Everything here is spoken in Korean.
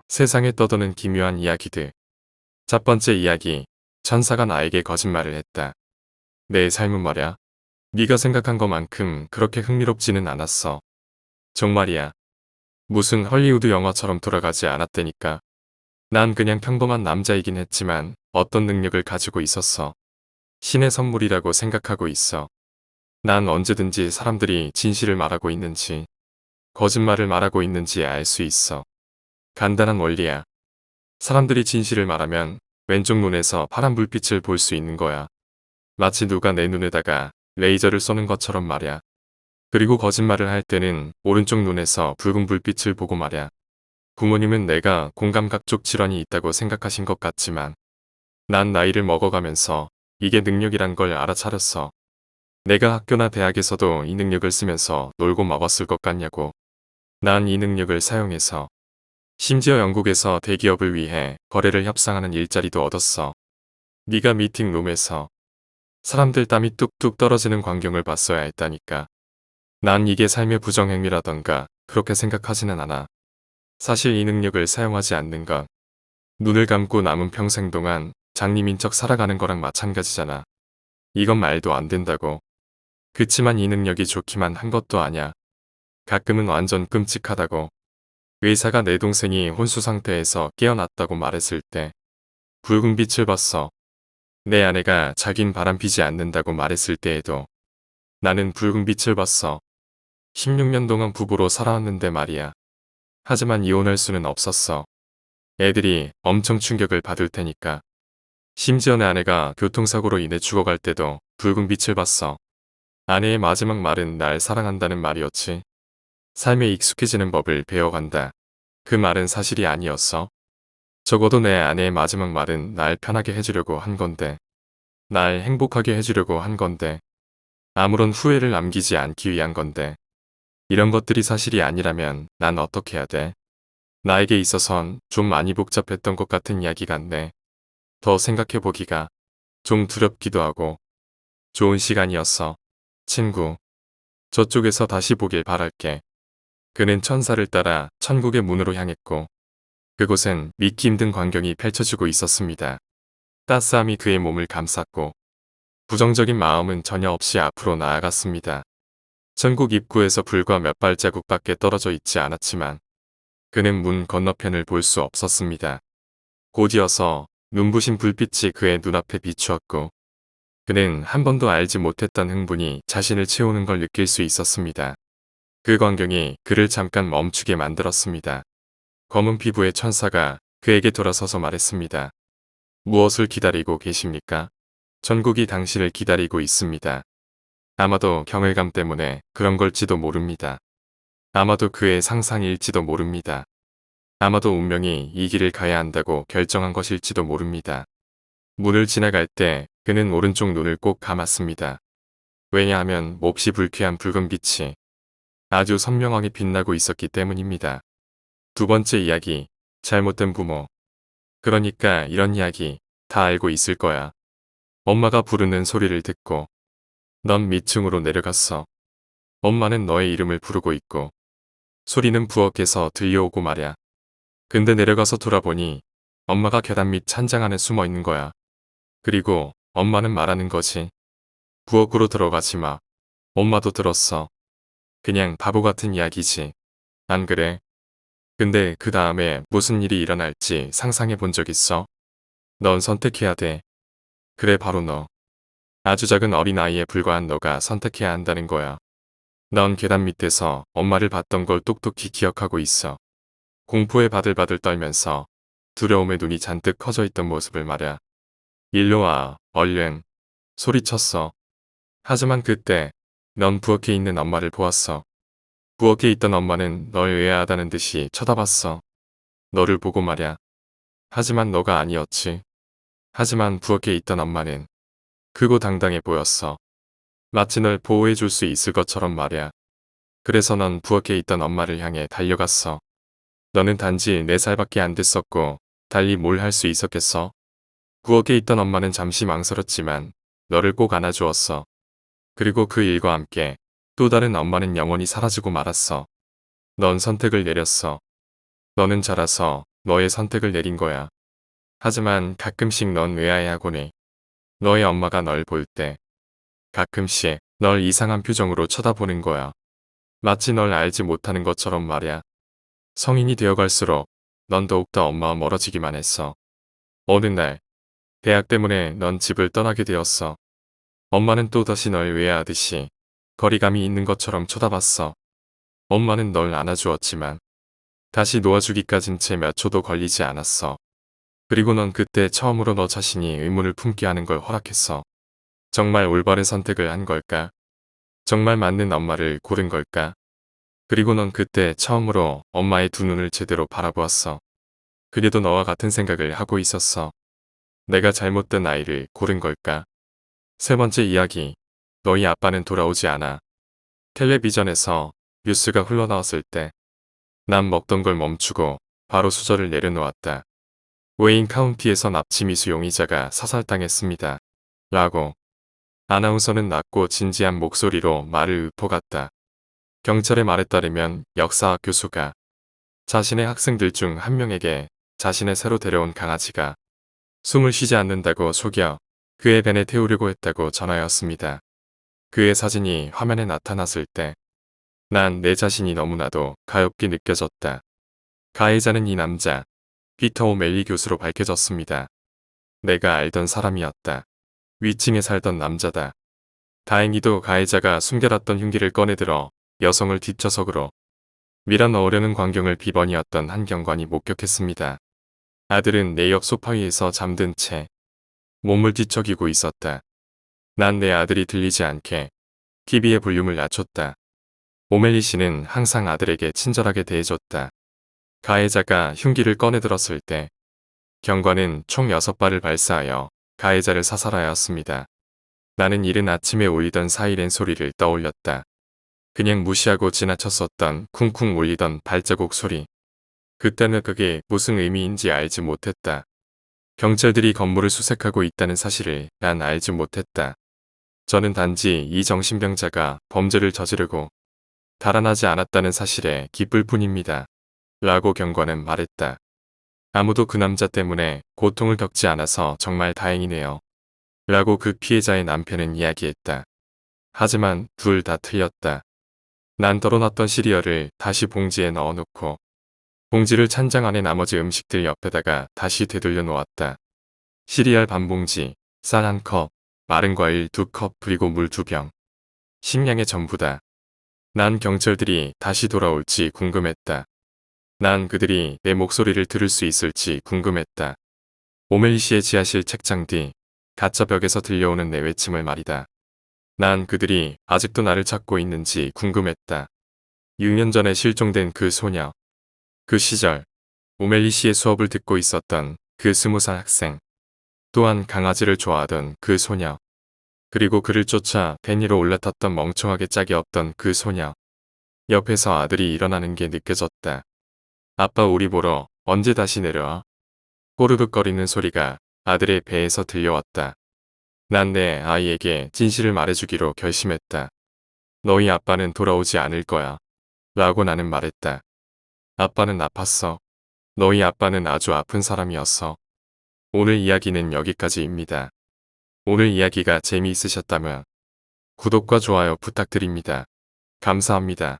세상에 떠도는 기묘한 이야기들. 첫 번째 이야기. 천사가 나에게 거짓말을 했다. 내 삶은 말야. 네가 생각한 것만큼 그렇게 흥미롭지는 않았어. 정말이야. 무슨 헐리우드 영화처럼 돌아가지 않았다니까. 난 그냥 평범한 남자이긴 했지만 어떤 능력을 가지고 있었어. 신의 선물이라고 생각하고 있어. 난 언제든지 사람들이 진실을 말하고 있는지, 거짓말을 말하고 있는지 알 수 있어. 간단한 원리야. 사람들이 진실을 말하면 왼쪽 눈에서 파란 불빛을 볼 수 있는 거야. 마치 누가 내 눈에다가 레이저를 쏘는 것처럼 말야. 그리고 거짓말을 할 때는 오른쪽 눈에서 붉은 불빛을 보고 말야. 부모님은 내가 공감각 쪽 질환이 있다고 생각하신 것 같지만 난 나이를 먹어가면서 이게 능력이란 걸 알아차렸어. 내가 학교나 대학에서도 이 능력을 쓰면서 놀고 먹었을 것 같냐고. 난 이 능력을 사용해서 심지어 영국에서 대기업을 위해 거래를 협상하는 일자리도 얻었어. 네가 미팅룸에서 사람들 땀이 뚝뚝 떨어지는 광경을 봤어야 했다니까. 난 이게 삶의 부정행위라던가 그렇게 생각하지는 않아. 사실 이 능력을 사용하지 않는 건 눈을 감고 남은 평생 동안 장님인 척 살아가는 거랑 마찬가지잖아. 이건 말도 안 된다고. 그치만 이 능력이 좋기만 한 것도 아냐. 가끔은 완전 끔찍하다고. 의사가 내 동생이 혼수 상태에서 깨어났다고 말했을 때 붉은 빛을 봤어. 내 아내가 자긴 바람피지 않는다고 말했을 때에도 나는 붉은 빛을 봤어. 16년 동안 부부로 살아왔는데 말이야. 하지만 이혼할 수는 없었어. 애들이 엄청 충격을 받을 테니까. 심지어 내 아내가 교통사고로 인해 죽어갈 때도 붉은 빛을 봤어. 아내의 마지막 말은 날 사랑한다는 말이었지. 삶에 익숙해지는 법을 배워간다. 그 말은 사실이 아니었어. 적어도 내 아내의 마지막 말은 날 편하게 해주려고 한 건데. 날 행복하게 해주려고 한 건데. 아무런 후회를 남기지 않기 위한 건데. 이런 것들이 사실이 아니라면 난 어떻게 해야 돼? 나에게 있어선 좀 많이 복잡했던 것 같은 이야기 같네. 더 생각해보기가 좀 두렵기도 하고. 좋은 시간이었어. 친구. 저쪽에서 다시 보길 바랄게. 그는 천사를 따라 천국의 문으로 향했고 그곳엔 믿기 힘든 광경이 펼쳐지고 있었습니다. 따스함이 그의 몸을 감쌌고 부정적인 마음은 전혀 없이 앞으로 나아갔습니다. 천국 입구에서 불과 몇 발자국밖에 떨어져 있지 않았지만 그는 문 건너편을 볼 수 없었습니다. 곧이어서 눈부신 불빛이 그의 눈앞에 비추었고 그는 한 번도 알지 못했던 흥분이 자신을 채우는 걸 느낄 수 있었습니다. 그 광경이 그를 잠깐 멈추게 만들었습니다. 검은 피부의 천사가 그에게 돌아서서 말했습니다. 무엇을 기다리고 계십니까? 천국이 당신을 기다리고 있습니다. 아마도 경외감 때문에 그런 걸지도 모릅니다. 아마도 그의 상상일지도 모릅니다. 아마도 운명이 이 길을 가야 한다고 결정한 것일지도 모릅니다. 문을 지나갈 때 그는 오른쪽 눈을 꼭 감았습니다. 왜냐하면 몹시 불쾌한 붉은 빛이 아주 선명하게 빛나고 있었기 때문입니다. 두 번째 이야기. 잘못된 부모. 그러니까 이런 이야기 다 알고 있을 거야. 엄마가 부르는 소리를 듣고 넌 밑층으로 내려갔어. 엄마는 너의 이름을 부르고 있고 소리는 부엌에서 들려오고 말야. 근데 내려가서 돌아보니 엄마가 계단 밑 찬장 안에 숨어 있는 거야. 그리고 엄마는 말하는 거지. 부엌으로 들어가지 마. 엄마도 들었어. 그냥 바보 같은 이야기지. 안 그래? 근데 그 다음에 무슨 일이 일어날지 상상해 본 적 있어? 넌 선택해야 돼. 그래 바로 너. 아주 작은 어린아이에 불과한 너가 선택해야 한다는 거야. 넌 계단 밑에서 엄마를 봤던 걸 똑똑히 기억하고 있어. 공포에 바들바들 떨면서 두려움에 눈이 잔뜩 커져 있던 모습을 말야. 일로 와, 얼른. 소리쳤어. 하지만 그때 넌 부엌에 있는 엄마를 보았어. 부엌에 있던 엄마는 널 의아하다는 듯이 쳐다봤어. 너를 보고 말야. 하지만 너가 아니었지. 하지만 부엌에 있던 엄마는 크고 당당해 보였어. 마치 널 보호해 줄 수 있을 것처럼 말야. 그래서 넌 부엌에 있던 엄마를 향해 달려갔어. 너는 단지 4살밖에 안 됐었고 달리 뭘 할 수 있었겠어? 부엌에 있던 엄마는 잠시 망설였지만 너를 꼭 안아주었어. 그리고 그 일과 함께 또 다른 엄마는 영원히 사라지고 말았어. 넌 선택을 내렸어. 너는 자라서 너의 선택을 내린 거야. 하지만 가끔씩 넌 의아해하곤 해. 너의 엄마가 널 볼 때 가끔씩 널 이상한 표정으로 쳐다보는 거야. 마치 널 알지 못하는 것처럼 말이야. 성인이 되어갈수록 넌 더욱더 엄마와 멀어지기만 했어. 어느 날 대학 때문에 넌 집을 떠나게 되었어. 엄마는 또다시 널 외아하듯이 거리감이 있는 것처럼 쳐다봤어. 엄마는 널 안아주었지만 다시 놓아주기까진 채 몇 초도 걸리지 않았어. 그리고 넌 그때 처음으로 너 자신이 의문을 품게 하는 걸 허락했어. 정말 올바른 선택을 한 걸까? 정말 맞는 엄마를 고른 걸까? 그리고 넌 그때 처음으로 엄마의 두 눈을 제대로 바라보았어. 그녀도 너와 같은 생각을 하고 있었어. 내가 잘못된 아이를 고른 걸까? 세 번째 이야기. 너희 아빠는 돌아오지 않아. 텔레비전에서 뉴스가 흘러나왔을 때 난 먹던 걸 멈추고 바로 수저를 내려놓았다. 웨인 카운티에서 납치 미수 용의자가 사살당했습니다. 라고 아나운서는 낮고 진지한 목소리로 말을 읊어갔다. 경찰의 말에 따르면 역사학 교수가 자신의 학생들 중 한 명에게 자신의 새로 데려온 강아지가 숨을 쉬지 않는다고 속여 그의 벤에 태우려고 했다고 전하였습니다. 그의 사진이 화면에 나타났을 때 난 내 자신이 너무나도 가엾게 느껴졌다. 가해자는 이 남자, 피터 오멜리 교수로 밝혀졌습니다. 내가 알던 사람이었다. 위층에 살던 남자다. 다행히도 가해자가 숨겨놨던 흉기를 꺼내들어 여성을 뒷좌석으로 밀어 넣으려는 광경을 비번이었던 한 경관이 목격했습니다. 아들은 내 옆 소파 위에서 잠든 채 몸을 뒤척이고 있었다. 난 내 아들이 들리지 않게 TV의 볼륨을 낮췄다. 오멜리 씨는 항상 아들에게 친절하게 대해줬다. 가해자가 흉기를 꺼내들었을 때 경관은 총 6발을 발사하여 가해자를 사살하였습니다. 나는 이른 아침에 울리던 사이렌 소리를 떠올렸다. 그냥 무시하고 지나쳤었던 쿵쿵 울리던 발자국 소리. 그때는 그게 무슨 의미인지 알지 못했다. 경찰들이 건물을 수색하고 있다는 사실을 난 알지 못했다. 저는 단지 이 정신병자가 범죄를 저지르고 달아나지 않았다는 사실에 기쁠 뿐입니다. 라고 경관은 말했다. 아무도 그 남자 때문에 고통을 겪지 않아서 정말 다행이네요. 라고 그 피해자의 남편은 이야기했다. 하지만 둘 다 틀렸다. 난 덜어놨던 시리얼을 다시 봉지에 넣어놓고 봉지를 찬장 안에 나머지 음식들 옆에다가 다시 되돌려 놓았다. 시리얼 반 봉지, 쌀 1컵, 마른 과일 2컵 그리고 물 2병. 식량의 전부다. 난 경찰들이 다시 돌아올지 궁금했다. 난 그들이 내 목소리를 들을 수 있을지 궁금했다. 오멜리 씨의 지하실 책장 뒤 가짜 벽에서 들려오는 내 외침을 말이다. 난 그들이 아직도 나를 찾고 있는지 궁금했다. 6년 전에 실종된 그 소녀. 그 시절 오멜리 씨의 수업을 듣고 있었던 그 20살 학생. 또한 강아지를 좋아하던 그 소녀. 그리고 그를 쫓아 벤 위로 올라탔던 멍청하게 짝이 없던 그 소녀. 옆에서 아들이 일어나는 게 느껴졌다. 아빠 우리 보러 언제 다시 내려와? 꼬르륵거리는 소리가 아들의 배에서 들려왔다. 난 내 아이에게 진실을 말해주기로 결심했다. 너희 아빠는 돌아오지 않을 거야. 라고 나는 말했다. 아빠는 아팠어. 너희 아빠는 아주 아픈 사람이었어. 오늘 이야기는 여기까지입니다. 오늘 이야기가 재미있으셨다면 구독과 좋아요 부탁드립니다. 감사합니다.